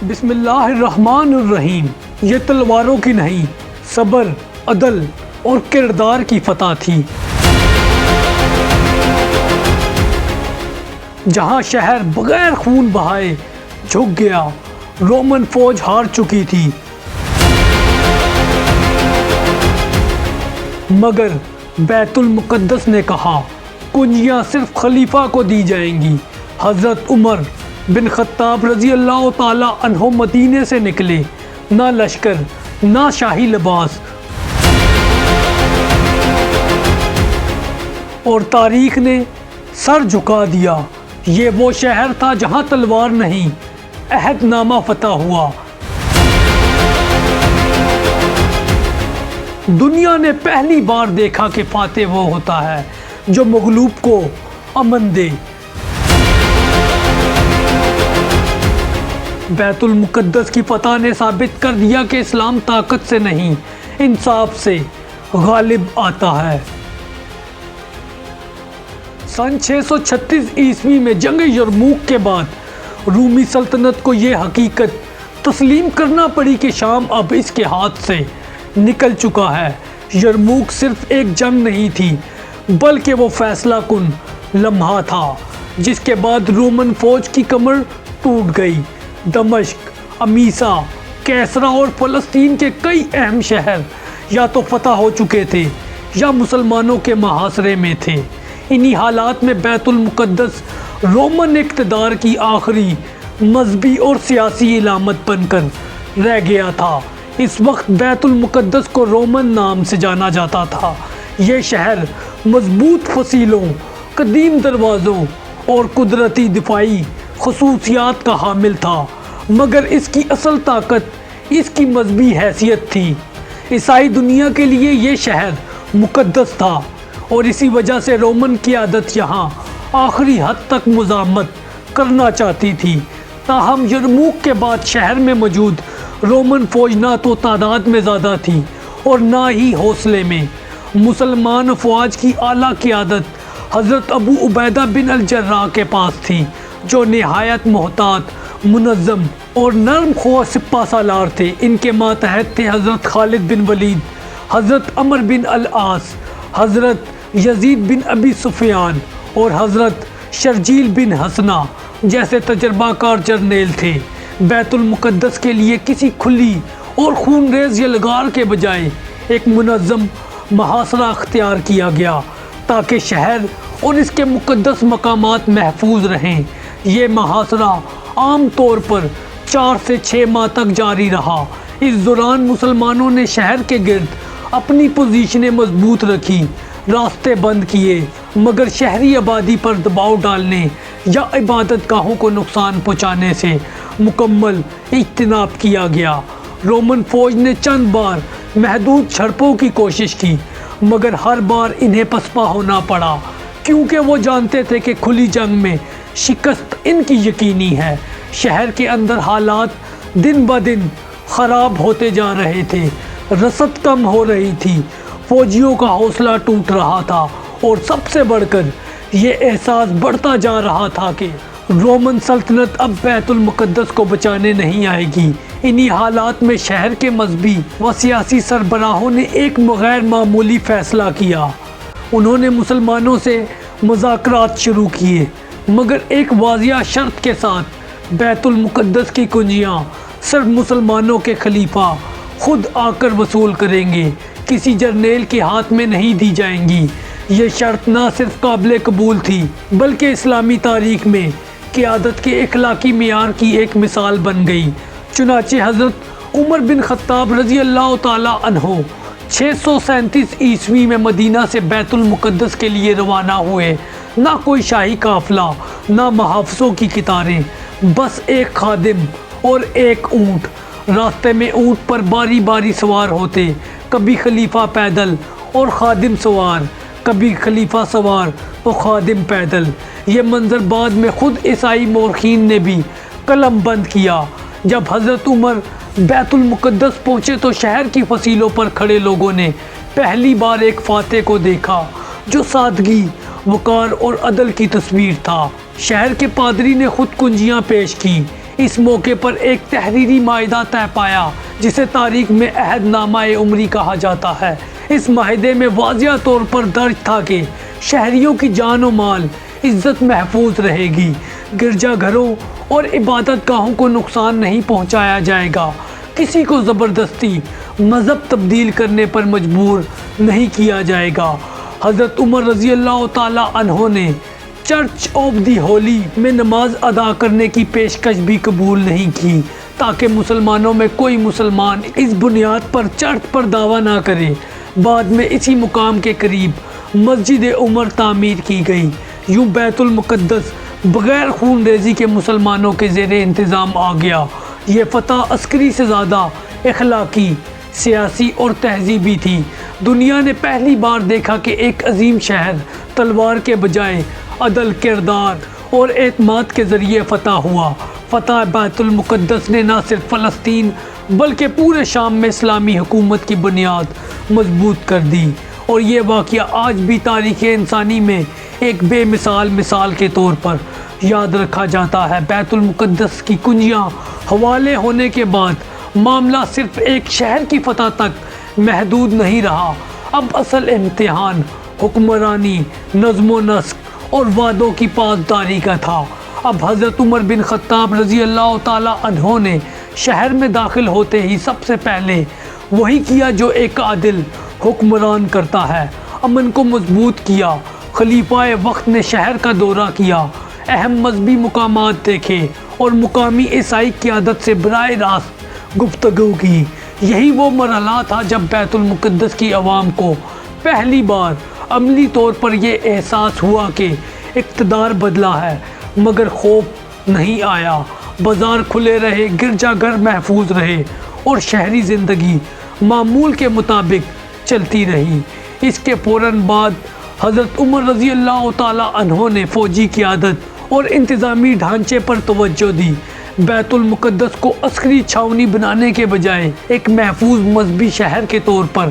بسم اللہ الرحمن الرحیم۔ یہ تلواروں کی نہیں، صبر، عدل اور کردار کی فتح تھی۔ جہاں شہر بغیر خون بہائے جھک گیا، رومن فوج ہار چکی تھی، مگر بیت المقدس نے کہا کنجیاں صرف خلیفہ کو دی جائیں گی۔ حضرت عمر بن خطاب رضی اللہ تعالی عنہ مدینے سے نکلے، نہ لشکر نہ شاہی لباس، اور تاریخ نے سر جھکا دیا۔ یہ وہ شہر تھا جہاں تلوار نہیں، عہد نامہ فتح ہوا۔ دنیا نے پہلی بار دیکھا کہ فاتح وہ ہوتا ہے جو مغلوب کو امن دے۔ بیت المقدس کی فتح نے ثابت کر دیا کہ اسلام طاقت سے نہیں، انصاف سے غالب آتا ہے۔ سن 636 عیسوی میں جنگ یرموک کے بعد رومی سلطنت کو یہ حقیقت تسلیم کرنا پڑی کہ شام اب اس کے ہاتھ سے نکل چکا ہے۔ یرموک صرف ایک جنگ نہیں تھی، بلکہ وہ فیصلہ کن لمحہ تھا جس کے بعد رومن فوج کی کمر ٹوٹ گئی۔ دمشق، امیسا، کیسرا اور فلسطین کے کئی اہم شہر یا تو فتح ہو چکے تھے یا مسلمانوں کے محاصرے میں تھے۔ انہی حالات میں بیت المقدس رومن اقتدار کی آخری مذہبی اور سیاسی علامت بن کر رہ گیا تھا۔ اس وقت بیت المقدس کو رومن نام سے جانا جاتا تھا۔ یہ شہر مضبوط فصیلوں، قدیم دروازوں اور قدرتی دفاعی خصوصیات کا حامل تھا، مگر اس کی اصل طاقت اس کی مذہبی حیثیت تھی۔ عیسائی دنیا کے لیے یہ شہر مقدس تھا اور اسی وجہ سے رومن قیادت یہاں آخری حد تک مزاحمت کرنا چاہتی تھی۔ تاہم یرموک کے بعد شہر میں موجود رومن فوج نہ تو تعداد میں زیادہ تھی اور نہ ہی حوصلے میں۔ مسلمان افواج کی اعلیٰ قیادت حضرت ابو عبیدہ بن الجراح کے پاس تھی، جو نہایت محتاط، منظم اور نرم خو سپہ سالار تھے۔ ان کے ماتحت تھے حضرت خالد بن ولید، حضرت عمر بن العاص، حضرت یزید بن ابی سفیان اور حضرت شرجیل بن حسنہ جیسے تجربہ کار جرنیل تھے۔ بیت المقدس کے لیے کسی کھلی اور خونریز یلغار کے بجائے ایک منظم محاصرہ اختیار کیا گیا تاکہ شہر اور اس کے مقدس مقامات محفوظ رہیں۔ یہ محاصرہ عام طور پر 4 سے 6 ماہ تک جاری رہا۔ اس دوران مسلمانوں نے شہر کے گرد اپنی پوزیشنیں مضبوط رکھی، راستے بند کیے، مگر شہری آبادی پر دباؤ ڈالنے یا عبادت گاہوں کو نقصان پہنچانے سے مکمل اجتناب کیا گیا۔ رومن فوج نے چند بار محدود جھڑپوں کی کوشش کی، مگر ہر بار انہیں پسپا ہونا پڑا، کیونکہ وہ جانتے تھے کہ کھلی جنگ میں شکست ان کی یقینی ہے۔ شہر کے اندر حالات دن بدن خراب ہوتے جا رہے تھے، رسد کم ہو رہی تھی، فوجیوں کا حوصلہ ٹوٹ رہا تھا، اور سب سے بڑھ کر یہ احساس بڑھتا جا رہا تھا کہ رومن سلطنت اب بیت المقدس کو بچانے نہیں آئے گی۔ انہی حالات میں شہر کے مذہبی و سیاسی سربراہوں نے ایک غیر معمولی فیصلہ کیا۔ انہوں نے مسلمانوں سے مذاکرات شروع کیے، مگر ایک واضح شرط کے ساتھ: بیت المقدس کی کنجیاں صرف مسلمانوں کے خلیفہ خود آ کر وصول کریں گے، کسی جرنیل کے ہاتھ میں نہیں دی جائیں گی۔ یہ شرط نہ صرف قابل قبول تھی، بلکہ اسلامی تاریخ میں قیادت کے اخلاقی معیار کی ایک مثال بن گئی۔ چنانچہ حضرت عمر بن خطاب رضی اللہ تعالی عنہ 637 عیسوی میں مدینہ سے بیت المقدس کے لیے روانہ ہوئے۔ نہ کوئی شاہی قافلہ، نہ محافظوں کی قطاریں، بس ایک خادم اور ایک اونٹ۔ راستے میں اونٹ پر باری باری سوار ہوتے، کبھی خلیفہ پیدل اور خادم سوار، کبھی خلیفہ سوار تو خادم پیدل۔ یہ منظر بعد میں خود عیسائی مورخین نے بھی قلم بند کیا۔ جب حضرت عمر بیت المقدس پہنچے تو شہر کی فصیلوں پر کھڑے لوگوں نے پہلی بار ایک فاتح کو دیکھا جو سادگی، وقار اور عدل کی تصویر تھا۔ شہر کے پادری نے خود کنجیاں پیش کی، اس موقع پر ایک تحریری معاہدہ طے پایا جسے تاریخ میں عہد نامہ عمری کہا جاتا ہے۔ اس معاہدے میں واضح طور پر درج تھا کہ شہریوں کی جان و مال عزت محفوظ رہے گی، گرجا گھروں اور عبادت گاہوں کو نقصان نہیں پہنچایا جائے گا، کسی کو زبردستی مذہب تبدیل کرنے پر مجبور نہیں کیا جائے گا۔ حضرت عمر رضی اللہ تعالی عنہ نے چرچ آف دی ہولی میں نماز ادا کرنے کی پیشکش بھی قبول نہیں کی تاکہ مسلمانوں میں کوئی مسلمان اس بنیاد پر چرچ پر دعویٰ نہ کرے۔ بعد میں اسی مقام کے قریب مسجد عمر تعمیر کی گئی۔ یوں بیت المقدس بغیر خون ریزی کے مسلمانوں کے زیر انتظام آ گیا۔ یہ فتح عسکری سے زیادہ اخلاقی، سیاسی اور تہذیبی تھی۔ دنیا نے پہلی بار دیکھا کہ ایک عظیم شہر تلوار کے بجائے عدل، کردار اور اعتماد کے ذریعے فتح ہوا۔ فتح بیت المقدس نے نہ صرف فلسطین بلکہ پورے شام میں اسلامی حکومت کی بنیاد مضبوط کر دی، اور یہ واقعہ آج بھی تاریخ انسانی میں ایک بے مثال کے طور پر یاد رکھا جاتا ہے۔ بیت المقدس کی کنجیاں حوالے ہونے کے بعد معاملہ صرف ایک شہر کی فتح تک محدود نہیں رہا۔ اب اصل امتحان حکمرانی، نظم و نسق اور وعدوں کی پاسداری کا تھا۔ اب حضرت عمر بن خطاب رضی اللہ تعالی عنہ نے شہر میں داخل ہوتے ہی سب سے پہلے وہی کیا جو ایک عادل حکمران کرتا ہے، امن کو مضبوط کیا۔ خلیفہ وقت نے شہر کا دورہ کیا، اہم مذہبی مقامات دیکھے اور مقامی عیسائی قیادت سے براہ راست گفتگو کی۔ یہی وہ مرحلہ تھا جب بیت المقدس کی عوام کو پہلی بار عملی طور پر یہ احساس ہوا کہ اقتدار بدلا ہے، مگر خوف نہیں آیا۔ بازار کھلے رہے، گرجا گھر محفوظ رہے اور شہری زندگی معمول کے مطابق چلتی رہی۔ اس کے فوراً بعد حضرت عمر رضی اللہ تعالی عنہ نے فوجی قیادت اور انتظامی ڈھانچے پر توجہ دی۔ بیت المقدس کو عسکری چھاؤنی بنانے کے بجائے ایک محفوظ مذہبی شہر کے طور پر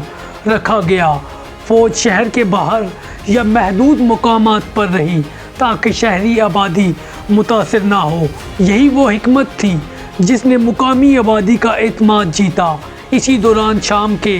رکھا گیا۔ فوج شہر کے باہر یا محدود مقامات پر رہی تاکہ شہری آبادی متاثر نہ ہو۔ یہی وہ حکمت تھی جس نے مقامی آبادی کا اعتماد جیتا۔ اسی دوران شام کے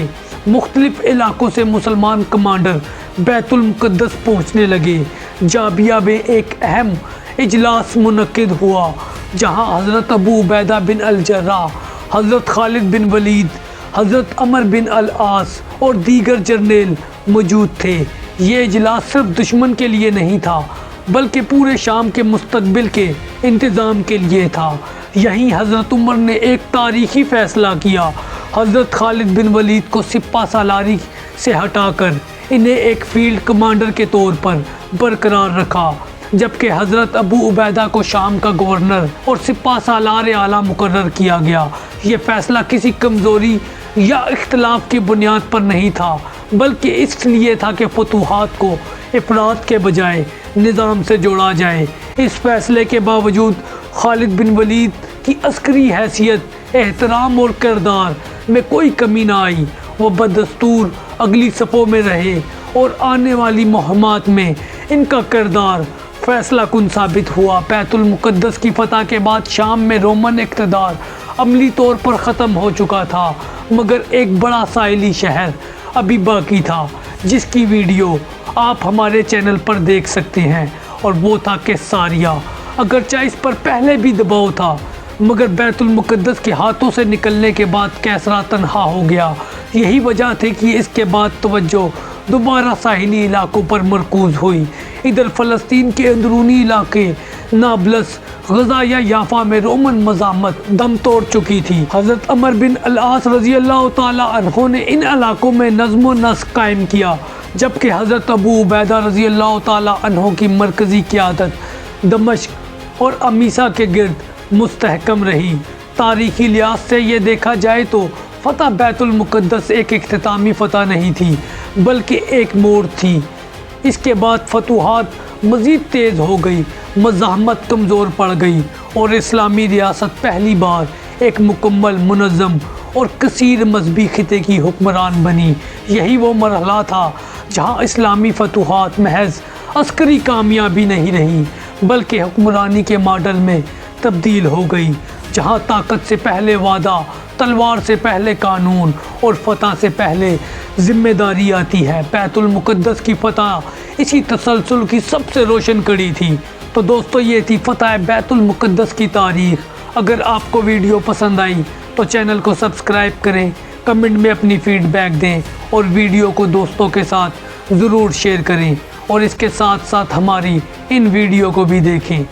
مختلف علاقوں سے مسلمان کمانڈر بیت المقدس پہنچنے لگے۔ جابیہ میں ایک اہم اجلاس منعقد ہوا جہاں حضرت ابو عبیدہ بن الجراح، حضرت خالد بن ولید، حضرت عمر بن العاص اور دیگر جرنیل موجود تھے۔ یہ اجلاس صرف دشمن کے لیے نہیں تھا بلکہ پورے شام کے مستقبل کے انتظام کے لیے تھا۔ یہیں حضرت عمر نے ایک تاریخی فیصلہ کیا۔ حضرت خالد بن ولید کو سپہ سالاری سے ہٹا کر انہیں ایک فیلڈ کمانڈر کے طور پر برقرار رکھا، جبکہ حضرت ابو عبیدہ کو شام کا گورنر اور سپہ سالار اعلیٰ مقرر کیا گیا۔ یہ فیصلہ کسی کمزوری یا اختلاف کی بنیاد پر نہیں تھا بلکہ اس لیے تھا کہ فتوحات کو افراد کے بجائے نظام سے جوڑا جائے۔ اس فیصلے کے باوجود خالد بن ولید کی عسکری حیثیت، احترام اور کردار میں کوئی کمی نہ آئی۔ وہ بدستور اگلی صفوں میں رہے اور آنے والی مہمات میں ان کا کردار فیصلہ کن ثابت ہوا۔ بیت المقدس کی فتح کے بعد شام میں رومن اقتدار عملی طور پر ختم ہو چکا تھا، مگر ایک بڑا ساحلی شہر ابھی باقی تھا جس کی ویڈیو آپ ہمارے چینل پر دیکھ سکتے ہیں، اور وہ تھا کیساریہ۔ اگرچہ اس پر پہلے بھی دباؤ تھا مگر بیت المقدس کے ہاتھوں سے نکلنے کے بعد کیسرا تنہا ہو گیا۔ یہی وجہ تھی کہ اس کے بعد توجہ دوبارہ ساحلی علاقوں پر مرکوز ہوئی۔ ادھر فلسطین کے اندرونی علاقے نابلس، غزہ یا یافا میں رومن مزاحمت دم توڑ چکی تھی۔ حضرت عمر بن العاص رضی اللہ تعالی عنہ نے ان علاقوں میں نظم و نسق قائم کیا، جبکہ حضرت ابو عبیدہ رضی اللہ تعالی عنہ کی مرکزی قیادت دمشق اور امیسا کے گرد مستحکم رہی۔ تاریخی لحاظ سے یہ دیکھا جائے تو فتح بیت المقدس ایک اختتامی فتح نہیں تھی بلکہ ایک موڑ تھی۔ اس کے بعد فتوحات مزید تیز ہو گئی، مزاحمت کمزور پڑ گئی اور اسلامی ریاست پہلی بار ایک مکمل، منظم اور کثیر مذہبی خطے کی حکمران بنی۔ یہی وہ مرحلہ تھا جہاں اسلامی فتوحات محض عسکری کامیابی نہیں رہی بلکہ حکمرانی کے ماڈل میں تبدیل ہو گئی، جہاں طاقت سے پہلے وعدہ، تلوار سے پہلے قانون اور فتح سے پہلے ذمہ داری آتی ہے۔ بیت المقدس کی فتح اسی تسلسل کی سب سے روشن کڑی تھی۔ تو دوستو، یہ تھی فتح بیت المقدس کی تاریخ۔ اگر آپ کو ویڈیو پسند آئی تو چینل کو سبسکرائب کریں، کمنٹ میں اپنی فیڈ بیک دیں اور ویڈیو کو دوستوں کے ساتھ ضرور شیئر کریں، اور اس کے ساتھ ساتھ ہماری ان ویڈیو کو بھی دیکھیں۔